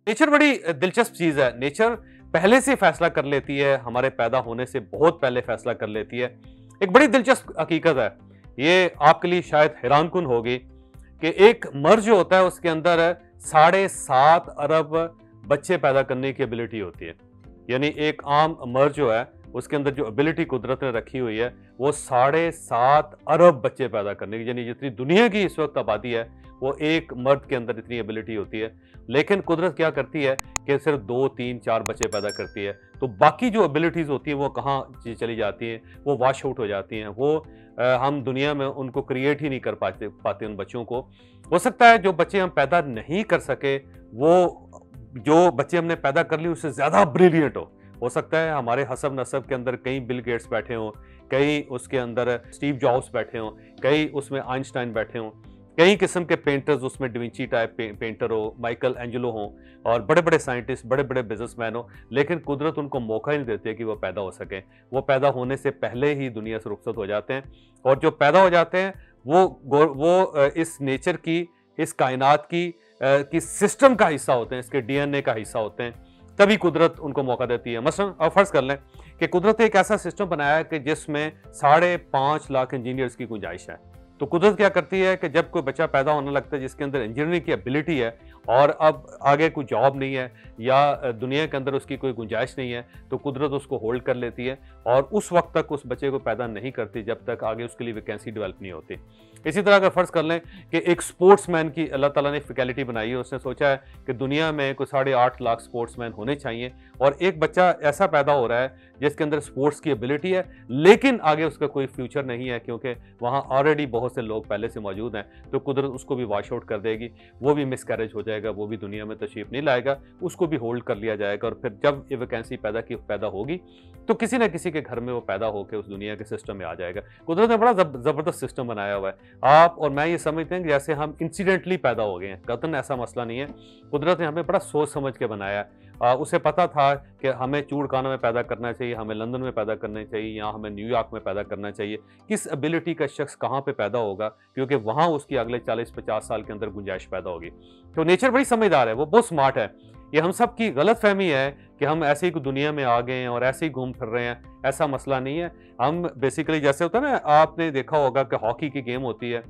Nature बड़ी दिलचस्प चीज है। नेचर पहले से फैसला कर लेती है, हमारे पैदा होने से बहुत पहले फैसला कर लेती है। एक बड़ी दिलचस्प हकीकत है, ये आपके लिए शायद हैरानकुन होगी कि एक मर्द जो होता है उसके अंदर 7.5 अरब बच्चे पैदा करने की एबिलिटी होती है। यानी एक आम मर्द जो है उसके अंदर जो एबिलिटी कुदरत ने रखी हुई है वो 7.5 अरब बच्चे पैदा करने की, यानी जितनी दुनिया की इस वक्त आबादी है वो एक मर्द के अंदर इतनी एबिलिटी होती है। लेकिन कुदरत क्या करती है कि सिर्फ 2 3 4 बच्चे पैदा करती है, तो बाकी जो एबिलिटीज होती है वो कहाँ चली जाती हैं, वो वॉश आउट हो जाती हैं। वो हम दुनिया में उनको क्रिएट ही नहीं कर पाते उन बच्चों को। हो सकता है जो बच्चे हम पैदा नहीं कर सके वो जो बच्चे हमने पैदा कर लिए उससे ज्यादा ब्रिलियंट हो सकता है हमारे हसब नसब के अंदर कई बिल गेट्स बैठे हों, कई उसके अंदर स्टीव जॉब्स बैठे हों, कई उसमें आइंस्टाइन बैठे हों, कई किस्म के पेंटर्स उसमें डिविंची टाइप पेंटर हो, माइकल एंजेलो हो, और बड़े बड़े साइंटिस्ट, बड़े बड़े बिजनेसमैन हो, लेकिन कुदरत उनको मौका ही नहीं देती है कि वो पैदा हो सकें। वो पैदा होने से पहले ही दुनिया से रुखसत हो जाते हैं, और जो पैदा हो जाते हैं वो इस नेचर की, इस कायनात की सिस्टम का हिस्सा होते हैं, इसके डीएनए का हिस्सा होते हैं। तभी कुदरत उनको मौका देती है। मसलन अब फर्ज कर लें कि कुदरत ने एक ऐसा सिस्टम बनाया है कि जिसमें 5.5 लाख इंजीनियर्स की गुंजाइश है। तो कुदरत क्या करती है कि जब कोई बच्चा पैदा होने लगता है जिसके अंदर इंजीनियरिंग की एबिलिटी है और अब आगे कोई जॉब नहीं है या दुनिया के अंदर उसकी कोई गुंजाइश नहीं है, तो कुदरत उसको होल्ड कर लेती है और उस वक्त तक उस बच्चे को पैदा नहीं करती जब तक आगे उसके लिए वैकेंसी डेवलप नहीं होती। इसी तरह अगर फर्ज कर लें कि एक स्पोर्ट्समैन की अल्लाह ताला ने फैकल्टी बनाई है, उसने सोचा है कि दुनिया में कोई 8.5 लाख स्पोर्ट्समैन होने चाहिए, और एक बच्चा ऐसा पैदा हो रहा है जिसके अंदर स्पोर्ट्स की एबिलिटी है लेकिन आगे उसका कोई फ्यूचर नहीं है क्योंकि वहाँ ऑलरेडी बहुत से लोग पहले से मौजूद हैं, तो कुदरत उसको भी वॉश आउट कर देगी, वो भी मिसकैरेज हो जाएगा, वो भी दुनिया में तशरीफ नहीं लाएगा, उसको भी होल्ड कर लिया जाएगा, और फिर जब ये वैकेंसी पैदा होगी तो किसी ना किसी के घर में वो पैदा होकर उस दुनिया के सिस्टम में आ जाएगा। कुदरत ने बड़ा जबरदस्त सिस्टम बनाया हुआ है। आप और मैं ये समझते हैं कि जैसे हम इंसिडेंटली पैदा हो गए हैं, कतन ऐसा मसला नहीं है। कुदरत ने हमें बड़ा सोच समझ के बनाया है। उसे पता था कि हमें चूड़काना में पैदा करना चाहिए, हमें लंदन में पैदा करना चाहिए, या हमें न्यूयॉर्क में पैदा करना चाहिए, किस एबिलिटी का शख्स कहाँ पे पैदा होगा, क्योंकि वहाँ उसकी अगले 40-50 साल के अंदर गुंजाइश पैदा होगी। तो नेचर बड़ी समझदार है, वो बहुत स्मार्ट है। ये हम सब की गलत फहमी है कि हम ऐसे ही दुनिया में आ गए हैं और ऐसे ही घूम फिर रहे हैं, ऐसा मसला नहीं है। हम बेसिकली जैसे होता है ना, आपने देखा होगा कि हॉकी की गेम होती है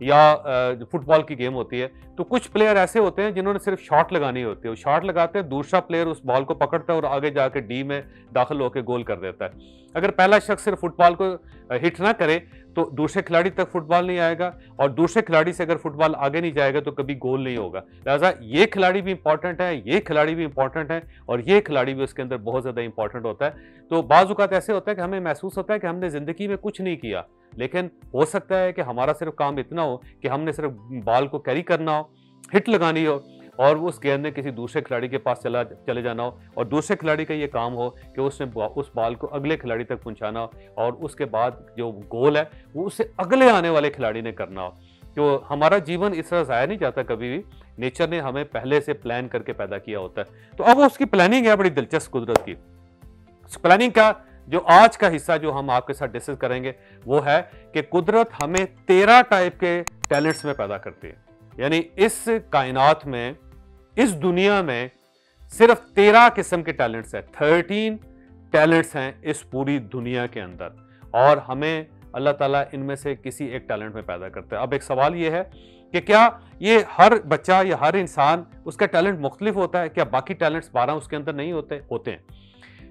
या फुटबॉल की गेम होती है, तो कुछ प्लेयर ऐसे होते हैं जिन्होंने सिर्फ शॉट लगानी होती है, वो शॉट लगाते हैं, दूसरा प्लेयर उस बॉल को पकड़ता है और आगे जाके डी में दाखिल होकर गोल कर देता है। अगर पहला शख्स सिर्फ फुटबॉल को हिट ना करे तो दूसरे खिलाड़ी तक फुटबॉल नहीं आएगा, और दूसरे खिलाड़ी से अगर फुटबॉल आगे नहीं जाएगा तो कभी गोल नहीं होगा। लिहाजा ये खिलाड़ी भी इंपॉर्टेंट है, ये खिलाड़ी भी इंपॉर्टेंट है, और ये खिलाड़ी भी उसके अंदर बहुत ज्यादा इंपॉर्टेंट होता है। तो बाज़ औक़ात ऐसे होता है कि हमें महसूस होता है कि हमने जिंदगी में कुछ नहीं किया, लेकिन हो सकता है कि हमारा सिर्फ काम इतना हो कि हमने सिर्फ बॉल को कैरी करना हो, हिट लगानी हो, और उस गेंद ने किसी दूसरे खिलाड़ी के पास चले जाना हो, और दूसरे खिलाड़ी का ये काम हो कि उसने उस बॉल को अगले खिलाड़ी तक पहुंचाना हो, और उसके बाद जो गोल है वो उससे अगले आने वाले खिलाड़ी ने करना हो। तो हमारा जीवन इस तरह ज़ाया नहीं जाता कभी भी, नेचर ने हमें पहले से प्लान करके पैदा किया होता है। तो अब उसकी प्लानिंग है बड़ी दिलचस्प कुदरत की। प्लानिंग का जो आज का हिस्सा जो हम आपके साथ डिस्कस करेंगे वो है कि कुदरत हमें 13 टाइप के टैलेंट्स में पैदा करती है। यानी इस कायनात में, इस दुनिया में सिर्फ 13 किस्म के टैलेंट्स हैं, 13 टैलेंट्स हैं इस पूरी दुनिया के अंदर, और हमें अल्लाह ताला इनमें से किसी एक टैलेंट में पैदा करता है। अब एक सवाल ये है कि क्या ये हर बच्चा या हर इंसान उसका टैलेंट मुख्तलिफ होता है? क्या बाकी टैलेंट्स 12 उसके अंदर नहीं होते हैं?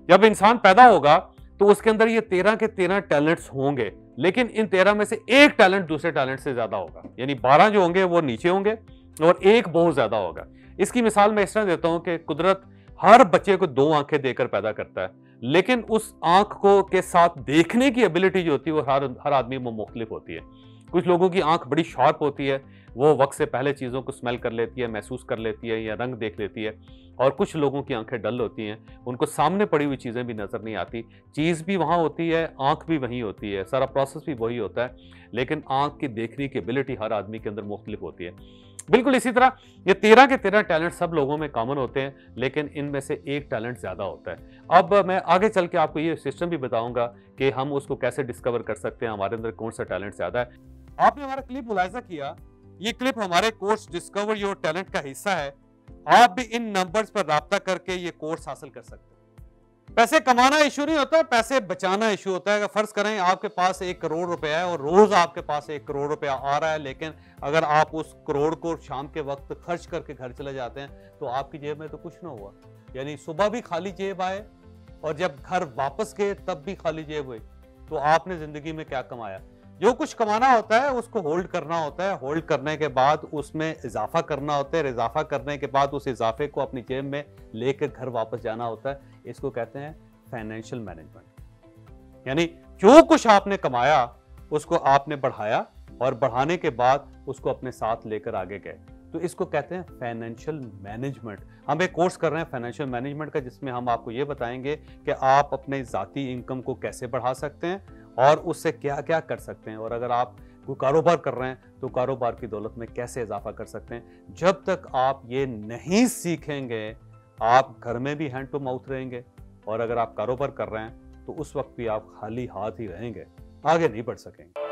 जब इंसान पैदा होगा तो उसके अंदर ये 13 के 13 टैलेंट्स होंगे, लेकिन इन 13 में से एक टैलेंट दूसरे टैलेंट से ज्यादा होगा। यानी 12 जो होंगे वो नीचे होंगे और एक बहुत ज्यादा होगा। इसकी मिसाल मैं इस तरह देता हूं कि कुदरत हर बच्चे को 2 आंखें देकर पैदा करता है, लेकिन उस आंख को के साथ देखने की एबिलिटी जो होती है वो हर आदमी में मुख्तलिफ होती है। कुछ लोगों की आंख बड़ी शार्प होती है, वो वक्त से पहले चीज़ों को स्मेल कर लेती है, महसूस कर लेती है या रंग देख लेती है, और कुछ लोगों की आंखें डल होती हैं, उनको सामने पड़ी हुई चीज़ें भी नज़र नहीं आती। चीज़ भी वहाँ होती है, आंख भी वहीं होती है, सारा प्रोसेस भी वही होता है, लेकिन आंख की देखने की एबिलिटी हर आदमी के अंदर मुख्तलिफ होती है। बिल्कुल इसी तरह ये 13 के 13 टैलेंट सब लोगों में कॉमन होते हैं, लेकिन इनमें से एक टैलेंट ज़्यादा होता है। अब मैं आगे चल के आपको ये सिस्टम भी बताऊंगा कि हम उसको कैसे डिस्कवर कर सकते हैं, हमारे अंदर कौन सा टैलेंट ज़्यादा है। आपने हमारा क्लिप मुलाहिजा किया, ये क्लिप हमारे कोर्स डिस्कवर योर टैलेंट का हिस्सा है। आप भी इन नंबर्स पर राब्ता करके ये कोर्स हासिल कर सकते हैं। पैसे कमाना इशू नहीं होता, पैसे बचाना इशू होता है। अगर फर्ज करें आपके पास 1 करोड़ रुपया है और रोज आपके पास 1 करोड़ रुपया आ रहा है, लेकिन अगर आप उस करोड़ को शाम के वक्त खर्च करके घर चले जाते हैं तो आपकी जेब में तो कुछ ना हुआ। यानी सुबह भी खाली जेब आए और जब घर वापस गए तब भी खाली जेब हुई, तो आपने जिंदगी में क्या कमाया? जो कुछ कमाना होता है उसको होल्ड करना होता है, होल्ड करने के बाद उसमें इजाफा करना होता है, इजाफा करने के बाद उस इजाफे को अपनी जेब में लेकर घर वापस जाना होता है। इसको कहते हैं फाइनेंशियल मैनेजमेंट। यानी जो कुछ आपने कमाया उसको आपने बढ़ाया और बढ़ाने के बाद उसको अपने साथ लेकर आगे गए, तो इसको कहते हैं फाइनेंशियल मैनेजमेंट। हम एक कोर्स कर रहे हैं फाइनेंशियल मैनेजमेंट का, जिसमें हम आपको ये बताएंगे कि आप अपने जाती इनकम को कैसे बढ़ा सकते हैं और उससे क्या क्या कर सकते हैं, और अगर आप कोई कारोबार कर रहे हैं तो कारोबार की दौलत में कैसे इजाफा कर सकते हैं। जब तक आप ये नहीं सीखेंगे आप घर में भी हैंड टू माउथ रहेंगे, और अगर आप कारोबार कर रहे हैं तो उस वक्त भी आप खाली हाथ ही रहेंगे, आगे नहीं बढ़ सकेंगे।